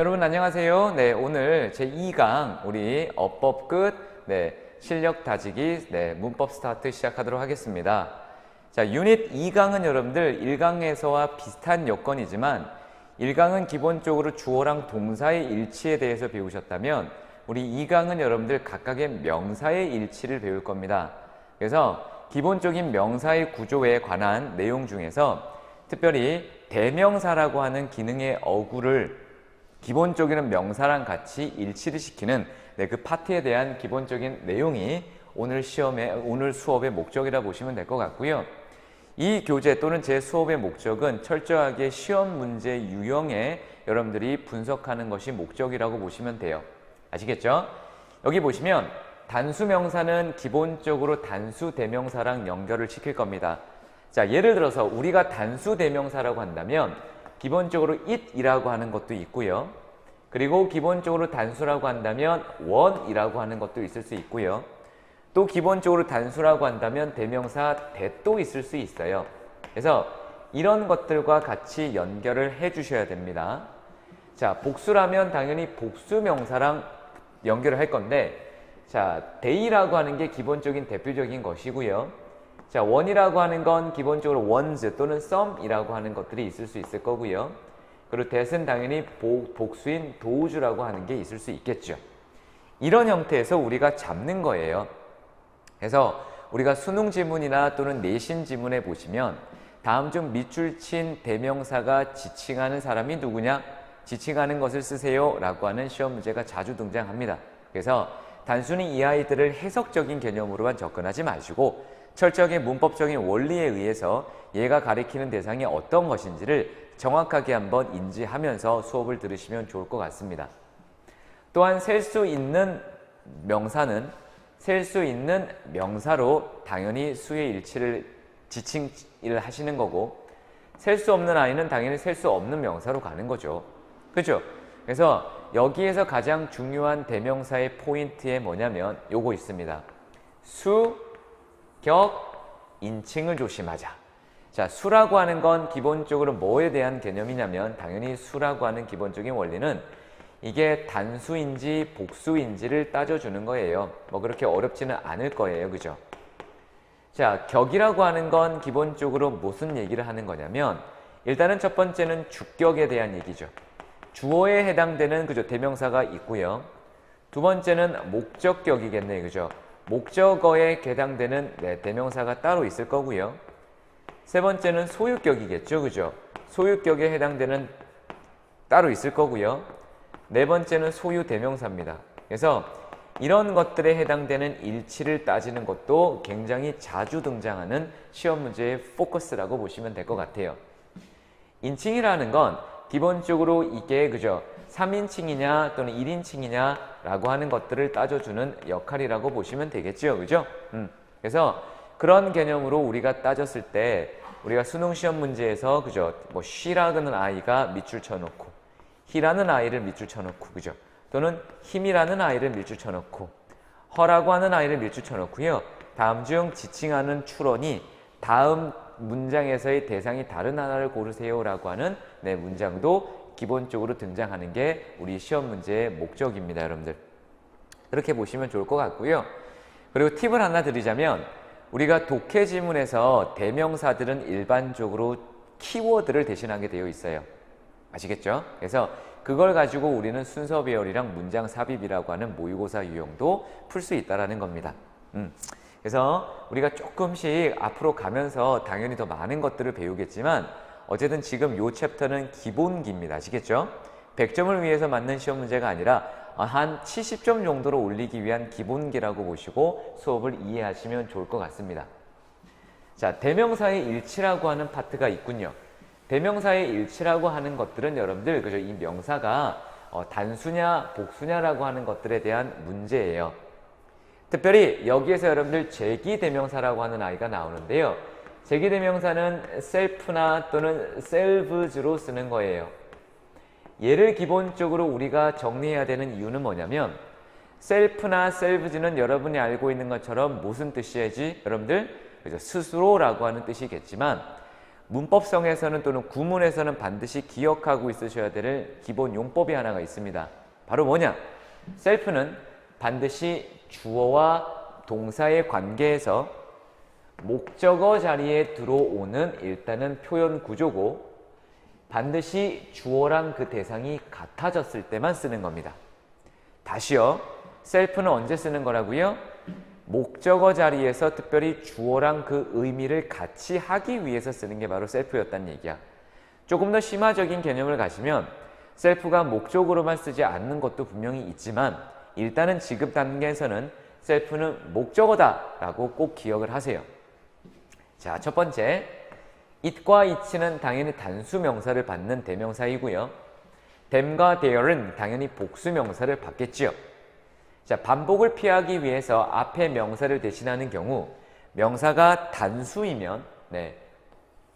여러분 안녕하세요. 네, 오늘 제2강 우리 어법 끝 실력 다지기 문법 스타트 시작하도록 하겠습니다. 자, 유닛 2강은 여러분들 1강에서와 비슷한 요건이지만 1강은 기본적으로 주어랑 동사의 일치에 대해서 배우셨다면 우리 2강은 여러분들 각각의 명사의 일치를 배울 겁니다. 그래서 기본적인 명사의 구조에 관한 내용 중에서 특별히 대명사라고 하는 기능의 어구를 기본적인 명사랑 같이 일치를 시키는 그 파트에 대한 기본적인 내용이 오늘 수업의 목적이라 보시면 될 것 같고요. 이 교재 또는 제 수업의 목적은 철저하게 시험 문제 유형에 여러분들이 분석하는 것이 목적이라고 보시면 돼요. 아시겠죠? 여기 보시면 단수 명사는 기본적으로 단수 대명사랑 연결을 시킬 겁니다. 자, 예를 들어서 우리가 단수 대명사라고 한다면 기본적으로 it이라고 하는 것도 있고요. 그리고 기본적으로 단수라고 한다면 one이라고 하는 것도 있을 수 있고요. 또 기본적으로 단수라고 한다면 대명사 that도 있을 수 있어요. 그래서 이런 것들과 같이 연결을 해 주셔야 됩니다. 자, 복수라면 당연히 복수 명사랑 연결을 할 건데, 자, they라고 하는 게 기본적인 대표적인 것이고요. 자, one이라고 하는 건 기본적으로 ones 또는 some이라고 하는 것들이 있을 수 있을 거고요. 그리고 that은 당연히 복수인 those라고 하는 게 있을 수 있겠죠. 이런 형태에서 우리가 잡는 거예요. 그래서 우리가 수능 지문이나 또는 내신 지문에 보시면 다음 중 밑줄 친 대명사가 지칭하는 사람이 누구냐? 지칭하는 것을 쓰세요 라고 하는 시험 문제가 자주 등장합니다. 그래서 단순히 이 아이들을 해석적인 개념으로만 접근하지 마시고 철저하게 문법적인 원리에 의해서 얘가 가리키는 대상이 어떤 것인지를 정확하게 한번 인지하면서 수업을 들으시면 좋을 것 같습니다. 또한 셀 수 있는 명사는 셀 수 있는 명사로 당연히 수의 일치를 지칭을 하시는 거고, 셀 수 없는 아이는 당연히 셀 수 없는 명사로 가는 거죠. 그렇죠? 그래서 여기에서 가장 중요한 대명사의 포인트에 뭐냐면 요거 있습니다. 수, 격, 인칭을 조심하자. 자, 수라고 하는 건 기본적으로 뭐에 대한 개념이냐면 당연히 수라고 하는 기본적인 원리는 이게 단수인지 복수인지를 따져주는 거예요. 뭐 그렇게 어렵지는 않을 거예요. 그죠? 자, 격이라고 하는 건 기본적으로 무슨 얘기를 하는 거냐면 일단은 첫 번째는 주격에 대한 얘기죠. 주어에 해당되는 그죠 대명사가 있고요. 두 번째는 목적격이겠네요. 그죠? 목적어에 해당되는 대명사가 따로 있을 거고요. 세 번째는 소유격이겠죠. 그죠? 소유격에 해당되는 따로 있을 거고요. 네 번째는 소유 대명사입니다. 그래서 이런 것들에 해당되는 일치를 따지는 것도 굉장히 자주 등장하는 시험 문제의 포커스라고 보시면 될 것 같아요. 인칭이라는 건 기본적으로 이게 그죠? 3인칭이냐 또는 1인칭이냐 라고 하는 것들을 따져주는 역할이라고 보시면 되겠죠. 그죠? 그래서 그런 개념으로 우리가 따졌을 때 우리가 수능 시험 문제에서 그죠? 뭐 she라는 아이가 밑줄 쳐놓고 he라는 아이를 밑줄 쳐놓고 그죠? 또는 him이라는 아이를 밑줄 쳐놓고 her라고 하는 아이를 밑줄 쳐놓고요. 다음 중 지칭하는 추론이 다음 문장에서의 대상이 다른 하나를 고르세요 라고 하는 문장도 기본적으로 등장하는 게 우리 시험 문제의 목적입니다. 여러분들 그렇게 보시면 좋을 것 같고요. 그리고 팁을 하나 드리자면 우리가 독해 지문에서 대명사들은 일반적으로 키워드를 대신하게 되어 있어요. 아시겠죠? 그래서 그걸 가지고 우리는 순서 배열이랑 문장 삽입이라고 하는 모의고사 유형도 풀 수 있다는 겁니다. 그래서 우리가 조금씩 앞으로 가면서 당연히 더 많은 것들을 배우겠지만 어쨌든 지금 요 챕터는 기본기입니다. 아시겠죠? 100점을 위해서 맞는 시험 문제가 아니라 한 70점 정도로 올리기 위한 기본기라고 보시고 수업을 이해하시면 좋을 것 같습니다. 자, 대명사의 일치라고 하는 파트가 있군요. 대명사의 일치라고 하는 것들은 여러분들 그죠? 이 명사가 단수냐 복수냐라고 하는 것들에 대한 문제예요. 특별히 여기에서 여러분들 제기대명사라고 하는 아이가 나오는데요. 제기대명사는 self나 또는 selves로 쓰는 거예요. 얘를 기본적으로 우리가 정리해야 되는 이유는 뭐냐면 self나 selves는 여러분이 알고 있는 것처럼 무슨 뜻이야지? 여러분들 그죠? 스스로라고 하는 뜻이겠지만 문법성에서는 또는 구문에서는 반드시 기억하고 있으셔야 될 기본 용법이 하나가 있습니다. 바로 뭐냐? 셀프는 반드시 주어와 동사의 관계에서 목적어 자리에 들어오는 일단은 표현 구조고 반드시 주어랑 그 대상이 같아졌을 때만 쓰는 겁니다. 다시요. 셀프는 언제 쓰는 거라고요? 목적어 자리에서 특별히 주어랑 그 의미를 같이 하기 위해서 쓰는 게 바로 셀프였다는 얘기야. 조금 더 심화적인 개념을 가시면 셀프가 목적으로만 쓰지 않는 것도 분명히 있지만 일단은 지금 단계에서는 셀프는 목적어다라고 꼭 기억을 하세요. 자, 첫 번째, it과 it는 당연히 단수 명사를 받는 대명사이고요. them과 there은 당연히 복수 명사를 받겠지요. 자, 반복을 피하기 위해서 앞에 명사를 대신하는 경우 명사가 단수이면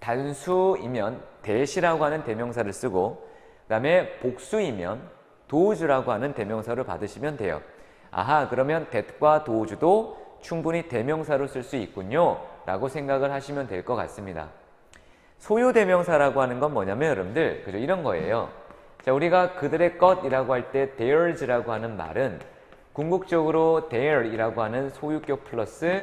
단수이면 that이라고 하는 대명사를 쓰고 그 다음에 복수이면 does라고 하는 대명사를 받으시면 돼요. 아하, 그러면 that과 does도 충분히 대명사로 쓸 수 있군요 라고 생각을 하시면 될 것 같습니다. 소유 대명사라고 하는 건 뭐냐면 여러분들 그죠? 이런 거예요. 자, 우리가 그들의 것이라고 할 때 theirs라고 하는 말은 궁극적으로 their이라고 하는 소유격 플러스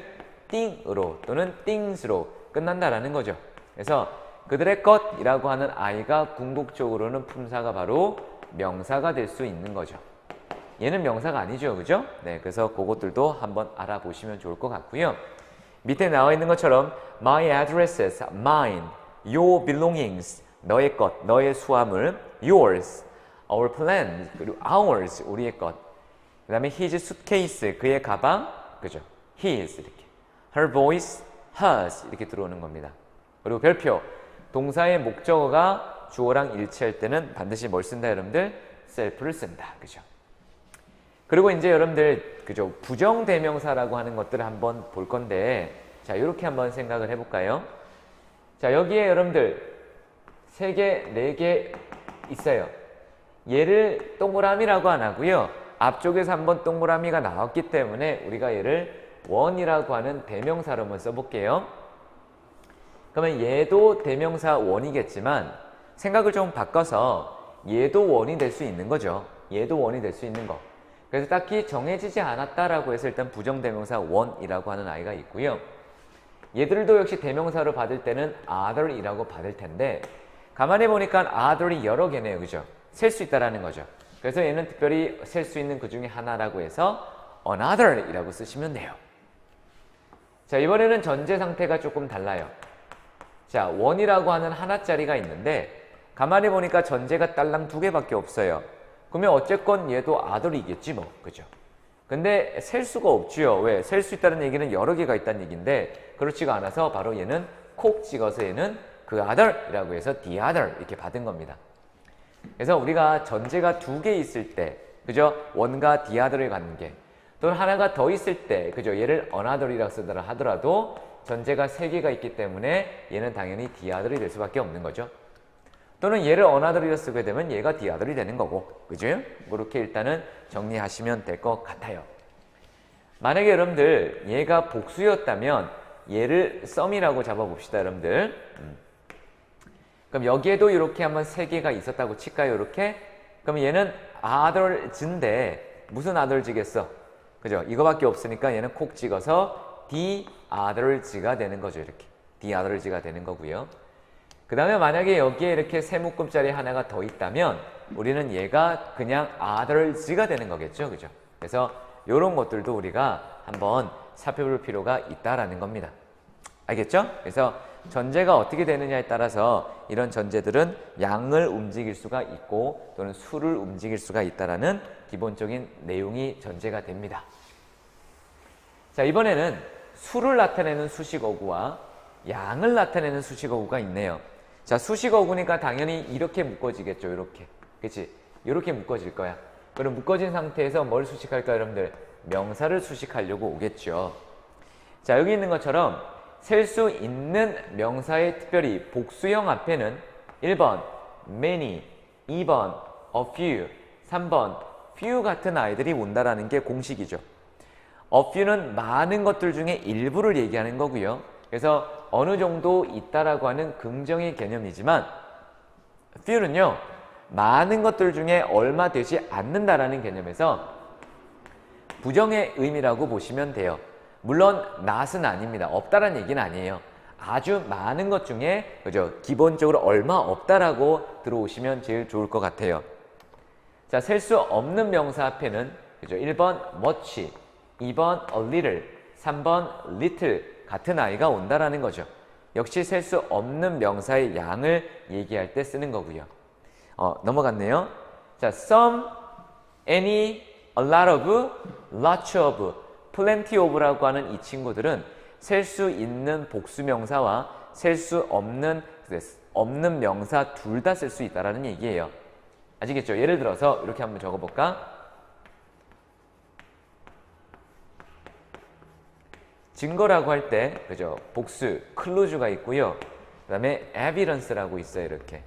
thing으로 또는 things로 끝난다라는 거죠. 그래서 그들의 것이라고 하는 아이가 궁극적으로는 품사가 바로 명사가 될 수 있는 거죠. 얘는 명사가 아니죠. 그죠? 네, 그래서 그것들도 한번 알아보시면 좋을 것 같고요. 밑에 나와 있는 것처럼 my addresses, mine, your belongings, 너의 것, 너의 수화물, yours, our plans, 그리고 ours, 우리의 것. 그 다음에 his suitcase, 그의 가방, 그죠? his 이렇게. her voice, hers 이렇게 들어오는 겁니다. 그리고 별표, 동사의 목적어가 주어랑 일치할 때는 반드시 뭘 쓴다 여러분들? self를 쓴다. 그죠? 그리고 이제 여러분들 그죠? 부정대명사라고 하는 것들을 한번 볼 건데 자, 이렇게 한번 생각을 해볼까요? 자, 여기에 여러분들 3개, 4개 있어요. 얘를 동그라미라고 안 하고요. 앞쪽에서 한번 동그라미가 나왔기 때문에 우리가 얘를 원이라고 하는 대명사로 한번 써볼게요. 그러면 얘도 대명사 원이겠지만 생각을 좀 바꿔서 얘도 원이 될 수 있는 거죠. 얘도 원이 될 수 있는 거. 그래서 딱히 정해지지 않았다라고 해서 일단 부정대명사 원이라고 하는 아이가 있고요. 얘들도 역시 대명사로 받을 때는 other이라고 받을 텐데 가만히 보니까 other이 여러 개네요. 그죠? 셀 수 있다라는 거죠. 그래서 얘는 특별히 셀 수 있는 그 중에 하나라고 해서 another이라고 쓰시면 돼요. 자, 이번에는 전제 상태가 조금 달라요. 자, 원이라고 하는 하나짜리가 있는데 가만히 보니까 전제가 딸랑 2개밖에 없어요. 그러면 어쨌건 얘도 other이겠지 뭐. 그죠? 근데 셀 수가 없지요. 왜? 셀 수 있다는 얘기는 여러 개가 있다는 얘기인데 그렇지가 않아서 바로 얘는 콕 찍어서 얘는 그 other이라고 해서 the other 이렇게 받은 겁니다. 그래서 우리가 전제가 2개 있을 때 그죠? 원과 the other의 관계 또는 하나가 더 있을 때 그죠? 얘를 another이라고 쓰더라 하더라도 전제가 3개가 있기 때문에 얘는 당연히 the other이 될 수밖에 없는 거죠. 또는 얘를 another이라 쓰게 되면 얘가 the other이 되는 거고 그죠? 그렇게 일단은 정리하시면 될 것 같아요. 만약에 여러분들 얘가 복수였다면 얘를 some이라고 잡아봅시다 여러분들. 그럼 여기에도 이렇게 한번 3개가 있었다고 칠까요? 이렇게? 그럼 얘는 others인데 무슨 others겠어? 그죠? 이거밖에 없으니까 얘는 콕 찍어서 the others가 되는 거죠. 이렇게 the others가 되는 거고요. 그 다음에 만약에 여기에 이렇게 세 묶음짜리 하나가 더 있다면 우리는 얘가 그냥 others가 되는 거겠죠. 그죠? 그래서 이런 것들도 우리가 한번 살펴볼 필요가 있다라는 겁니다. 알겠죠? 그래서 전제가 어떻게 되느냐에 따라서 이런 전제들은 양을 움직일 수가 있고 또는 수를 움직일 수가 있다라는 기본적인 내용이 전제가 됩니다. 자, 이번에는 수를 나타내는 수식어구와 양을 나타내는 수식어구가 있네요. 자, 수식어구니까 당연히 이렇게 묶어지겠죠. 이렇게. 그치? 이렇게 묶어질 거야. 그럼 묶어진 상태에서 뭘 수식할까요, 여러분들? 명사를 수식하려고 오겠죠. 자, 여기 있는 것처럼 셀 수 있는 명사의 특별히 복수형 앞에는 1번 many, 2번 a few, 3번 few 같은 아이들이 온다라는 게 공식이죠. a few는 많은 것들 중에 일부를 얘기하는 거고요. 그래서 어느 정도 있다라고 하는 긍정의 개념이지만 few는요, 많은 것들 중에 얼마 되지 않는다라는 개념에서 부정의 의미라고 보시면 돼요. 물론 not은 아닙니다. 없다라는 얘기는 아니에요. 아주 많은 것 중에 그죠? 기본적으로 얼마 없다라고 들어오시면 제일 좋을 것 같아요. 자, 셀 수 없는 명사 앞에는 그죠? 1번 much, 2번 a little, 3번 little 같은 아이가 온다라는 거죠. 역시 셀 수 없는 명사의 양을 얘기할 때 쓰는 거고요. 넘어갔네요. 자, some, any, a lot of, lots of, plenty of라고 하는 이 친구들은 셀 수 있는 복수명사와 셀 수 없는 명사 둘 다 쓸 수 있다라는 얘기예요. 아시겠죠? 예를 들어서 이렇게 한번 적어볼까? 증거라고 할 때 그죠? 복수, 클루즈가 있고요. 그 다음에 evidence라고 있어요. 이렇게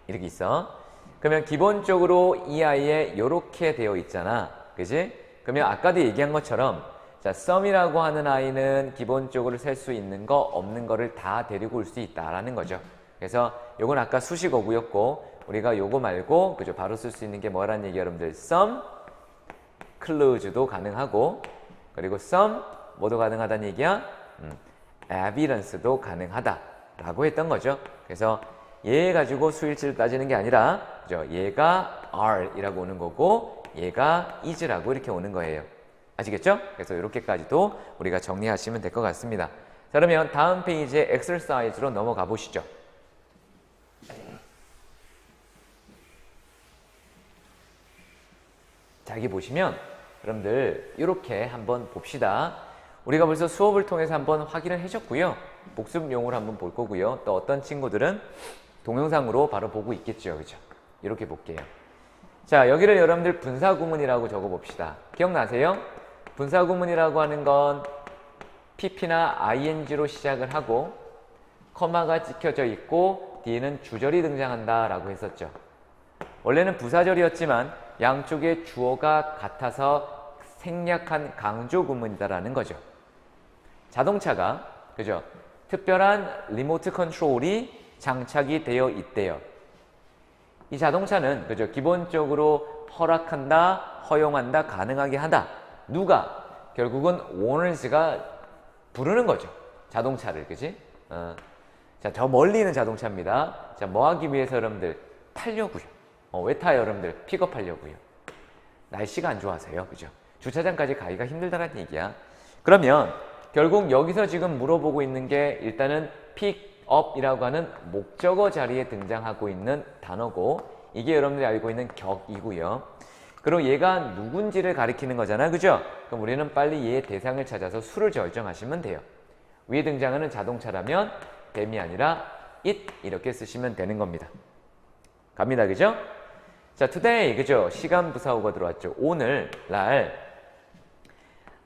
있어. 그러면 기본적으로 이 아이에 이렇게 되어 있잖아. 그지? 그러면 아까도 얘기한 것처럼 자, some이라고 하는 아이는 기본적으로 셀 수 있는 거 없는 거를 다 데리고 올 수 있다라는 거죠. 그래서 요건 아까 수식어구였고 우리가 요거 말고 그죠? 바로 쓸 수 있는 게 뭐라는 얘기 여러분들 some clues도 가능하고 그리고 some 뭐도 가능하다는 얘기야? evidence도 가능하다라고 했던 거죠. 그래서 얘 가지고 수일치를 따지는 게 아니라 그죠? 얘가 are이라고 오는 거고 얘가 is라고 이렇게 오는 거예요. 아시겠죠? 그래서 이렇게까지도 우리가 정리하시면 될 것 같습니다. 자, 그러면 다음 페이지의 exercise로 넘어가 보시죠. 자, 여기 보시면 여러분들 이렇게 한번 봅시다. 우리가 벌써 수업을 통해서 한번 확인을 해줬고요. 복습용으로 한번 볼 거고요. 또 어떤 친구들은 동영상으로 바로 보고 있겠죠. 그죠? 이렇게 볼게요. 자, 여기를 여러분들 분사구문이라고 적어 봅시다. 기억나세요? 분사구문이라고 하는 건 pp나 ing로 시작을 하고 커마가 찍혀져 있고 뒤에는 주절이 등장한다 라고 했었죠. 원래는 부사절이었지만 양쪽에 주어가 같아서 생략한 강조구문이다라는 거죠. 자동차가 그죠? 특별한 리모트 컨트롤이 장착이 되어 있대요. 이 자동차는 그죠? 기본적으로 허락한다, 허용한다, 가능하게 한다. 누가? 결국은 오너즈가 부르는 거죠. 자동차를, 그지? 자, 저 멀리 있는 자동차입니다. 자, 뭐 하기 위해서 여러분들? 타려고요. 왜 타요, 여러분들? 픽업하려고요. 날씨가 안 좋아서요. 그죠? 주차장까지 가기가 힘들다는 얘기야. 그러면 결국 여기서 지금 물어보고 있는 게 일단은 픽업이라고 하는 목적어 자리에 등장하고 있는 단어고 이게 여러분들이 알고 있는 격이고요. 그리고 얘가 누군지를 가리키는 거잖아. 그죠? 그럼 우리는 빨리 얘의 대상을 찾아서 수를 결정하시면 돼요. 위에 등장하는 자동차라면 them이 아니라 it 이렇게 쓰시면 되는 겁니다. 갑니다. 그죠? 자, today 그죠? 시간 부사어가 들어왔죠. 오늘 날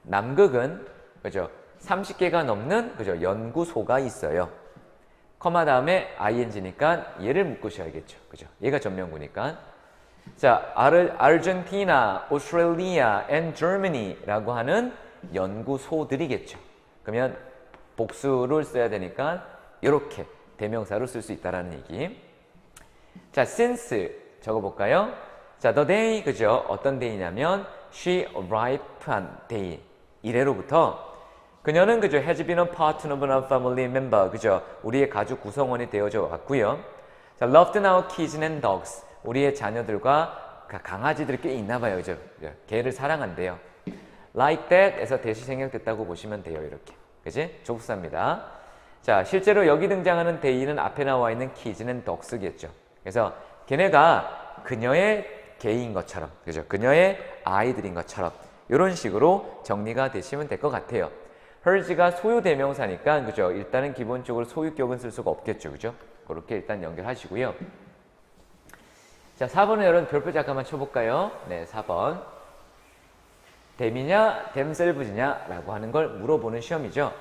남극은 그죠? 30개가 넘는 그죠? 연구소가 있어요. 커마 다음에 ing니까 얘를 묶으셔야겠죠. 그죠? 얘가 전명구니까. 자, 아르헨티나, 오스트레일리아, and Germany라고 하는 연구소들이겠죠. 그러면 복수를 써야 되니까 이렇게 대명사로 쓸 수 있다라는 얘기. 자, since 적어볼까요? 자, the day 그죠? 어떤 day냐면 she arrived on day. 이래로부터 그녀는 그죠? has been a part of a family member. 그죠? 우리의 가족 구성원이 되어져 왔고요. 자, loved our kids and dogs. 우리의 자녀들과 강아지들이 꽤 있나 봐요. 그죠? 개를 사랑한대요. like that 에서 대시 생략됐다고 보시면 돼요. 이렇게. 그지? 조부사입니다. 자, 실제로 여기 등장하는 day는 앞에 나와 있는 kids는 dogs겠죠. 그래서 걔네가 그녀의 개인 것처럼, 그죠? 그녀의 아이들인 것처럼 이런 식으로 정리가 되시면 될 것 같아요. hers가 소유 대명사니까 그죠? 일단은 기본적으로 소유격은 쓸 수가 없겠죠. 그죠? 그렇게 일단 연결하시고요. 자, 4번은 여러분 별표 잠깐만 쳐볼까요? 네, 4번. them이냐, themselves냐 라고 하는 걸 물어보는 시험이죠.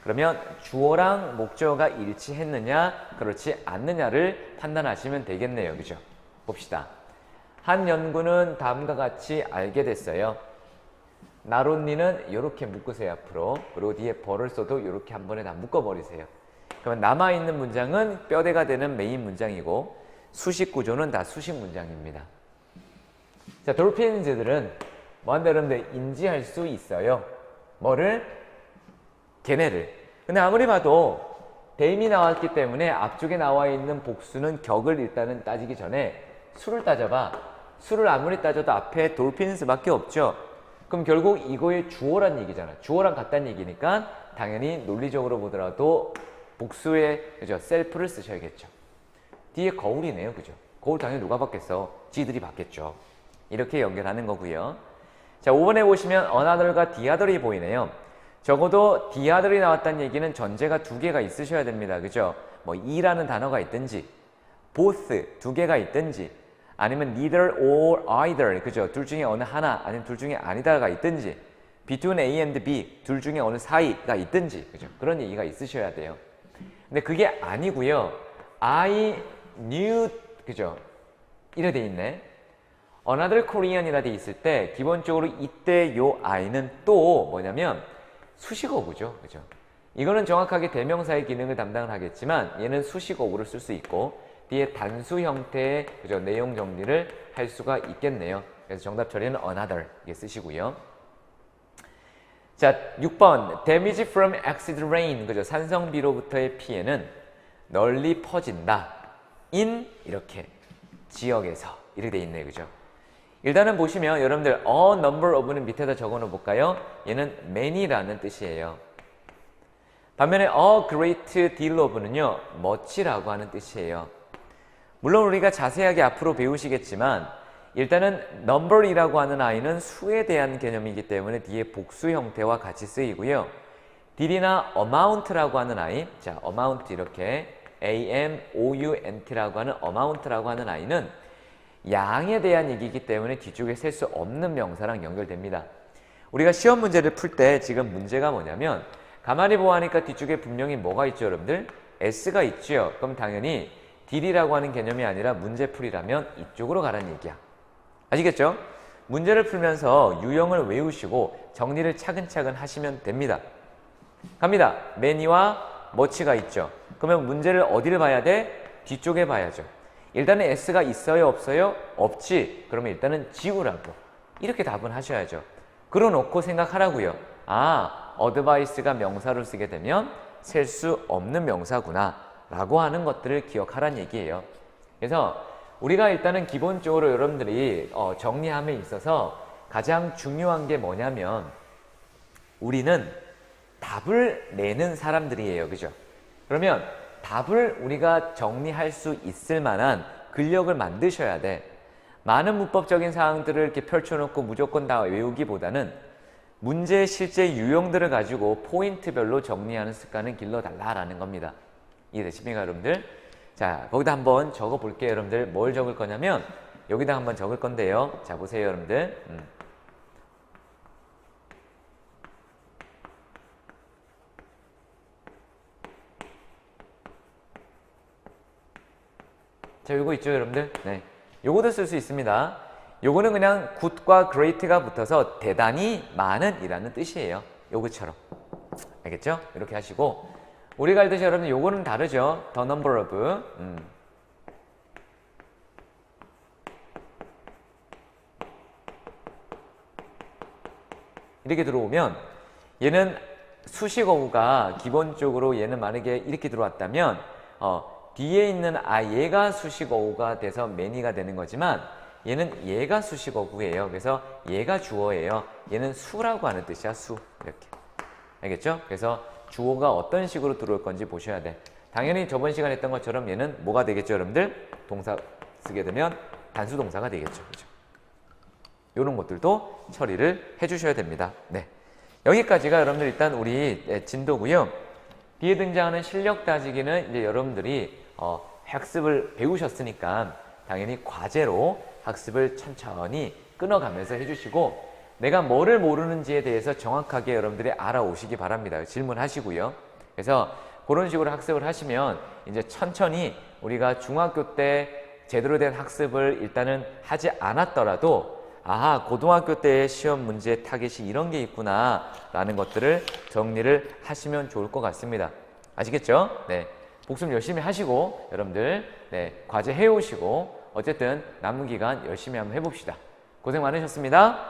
그러면 주어랑 목적어가 일치했느냐, 그렇지 않느냐를 판단하시면 되겠네요. 그죠? 봅시다. 한 연구는 다음과 같이 알게 됐어요. 나론니는 이렇게 묶으세요 앞으로. 그리고 뒤에 벌을 써도 이렇게 한 번에 다 묶어버리세요. 그러면 남아있는 문장은 뼈대가 되는 메인 문장이고 수식 구조는 다 수식 문장입니다. 자, 돌핀즈들은 뭐한다 여러분들 인지할 수 있어요. 뭐를? 걔네를. 근데 아무리 봐도 대임이 나왔기 때문에 앞쪽에 나와 있는 복수는 격을 일단은 따지기 전에 수를 따져봐. 수를 아무리 따져도 앞에 돌핀스밖에 없죠. 그럼 결국 이거의 주어란 얘기잖아. 주어랑 같다는 얘기니까 당연히 논리적으로 보더라도 복수의 그죠 셀프를 쓰셔야겠죠. 뒤에 거울이네요, 그죠? 거울 당연히 누가 받겠어? 지들이 받겠죠. 이렇게 연결하는 거고요. 자, 5번에 보시면 another과 the other이 보이네요. 적어도 the other이 나왔다는 얘기는 전제가 두 개가 있으셔야 됩니다, 그죠? 뭐 이라는 단어가 있든지, both 두 개가 있든지, 아니면 neither or either, 그죠? 둘 중에 어느 하나, 아니면 둘 중에 아니다가 있든지, between A and B, 둘 중에 어느 사이가 있든지, 그죠? 그런 얘기가 있으셔야 돼요. 근데 그게 아니고요. I knew, 그죠? 이래 돼 있네. Another Korean이라 돼 있을 때 기본적으로 이때 요 I는 또 뭐냐면 수식어구죠, 그죠? 이거는 정확하게 대명사의 기능을 담당을 하겠지만 얘는 수식어구를 쓸 수 있고 뒤에 단수 형태의 그죠 내용 정리를 할 수가 있겠네요. 그래서 정답 처리는 another 이게 쓰시고요. 자, 6번 damage from acid rain, 그죠? 산성비로부터의 피해는 널리 퍼진다. in 이렇게 지역에서 이렇게 돼 있네, 그죠? 일단은 보시면 여러분들 a number of는 밑에다 적어 놓어 볼까요? 얘는 many라는 뜻이에요. 반면에 a great deal of는요 much라고 하는 뜻이에요. 물론 우리가 자세하게 앞으로 배우시겠지만 일단은 number이라고 하는 아이는 수에 대한 개념이기 때문에 뒤에 복수 형태와 같이 쓰이고요. deal이나 amount라고 하는 아이, 자 amount 이렇게 amount라고 하는 amount라고 하는 아이는 양에 대한 얘기이기 때문에 뒤쪽에 셀 수 없는 명사랑 연결됩니다. 우리가 시험 문제를 풀 때 지금 문제가 뭐냐면 가만히 보아하니까 뒤쪽에 분명히 뭐가 있죠, 여러분들? S가 있죠. 그럼 당연히 딜이라고 하는 개념이 아니라 문제풀이라면 이쪽으로 가라는 얘기야. 아시겠죠? 문제를 풀면서 유형을 외우시고 정리를 차근차근 하시면 됩니다. 갑니다. 매니와 머치가 있죠. 그러면 문제를 어디를 봐야 돼? 뒤쪽에 봐야죠. 일단은 S가 있어요, 없어요? 없지. 그러면 일단은 지우라고. 이렇게 답은 하셔야죠. 그러놓고 생각하라고요. 아, 어드바이스가 명사로 쓰게 되면 셀 수 없는 명사구나 라고 하는 것들을 기억하라는 얘기예요. 그래서 우리가 일단은 기본적으로 여러분들이 정리함에 있어서 가장 중요한 게 뭐냐면 우리는 답을 내는 사람들이에요. 그죠? 그러면 답을 우리가 정리할 수 있을 만한 근력을 만드셔야 돼. 많은 문법적인 사항들을 이렇게 펼쳐놓고 무조건 다 외우기보다는 문제의 실제 유형들을 가지고 포인트별로 정리하는 습관을 길러달라라는 겁니다. 이해되십니까, 여러분들? 자, 거기다 한번 적어 볼게요, 여러분들. 뭘 적을 거냐면 여기다 한번 적을 건데요. 자, 보세요, 여러분들. 자, 요거 있죠, 여러분들? 네. 요거도 쓸 수 있습니다. 요거는 그냥 good과 great가 붙어서 대단히 많은 이라는 뜻이에요. 요거처럼. 알겠죠? 이렇게 하시고 우리가 알듯이 여러분 요거는 다르죠. the number of 이렇게 들어오면 얘는 수식어구가 기본적으로 얘는 만약에 이렇게 들어왔다면 뒤에 있는 얘가 수식어구가 돼서 many가 되는 거지만 얘는 얘가 수식어구예요. 그래서 얘가 주어예요. 얘는 수라고 하는 뜻이야. 수. 이렇게. 알겠죠? 그래서 주어가 어떤 식으로 들어올 건지 보셔야 돼. 당연히 저번 시간에 했던 것처럼 얘는 뭐가 되겠죠, 여러분들? 동사 쓰게 되면 단수 동사가 되겠죠. 그죠? 이런 것들도 처리를 해주셔야 됩니다. 네. 여기까지가 여러분들 일단 우리 진도고요. 뒤에 등장하는 실력 따지기는 이제 여러분들이 학습을 배우셨으니까 당연히 과제로 학습을 천천히 끊어가면서 해주시고 내가 뭐를 모르는지에 대해서 정확하게 여러분들이 알아오시기 바랍니다. 질문하시고요. 그래서 그런 식으로 학습을 하시면 이제 천천히 우리가 중학교 때 제대로 된 학습을 일단은 하지 않았더라도 아, 고등학교 때 시험 문제 타겟이 이런 게 있구나 라는 것들을 정리를 하시면 좋을 것 같습니다. 아시겠죠? 네. 복습 열심히 하시고 여러분들 네, 과제 해오시고 어쨌든 남은 기간 열심히 한번 해봅시다. 고생 많으셨습니다.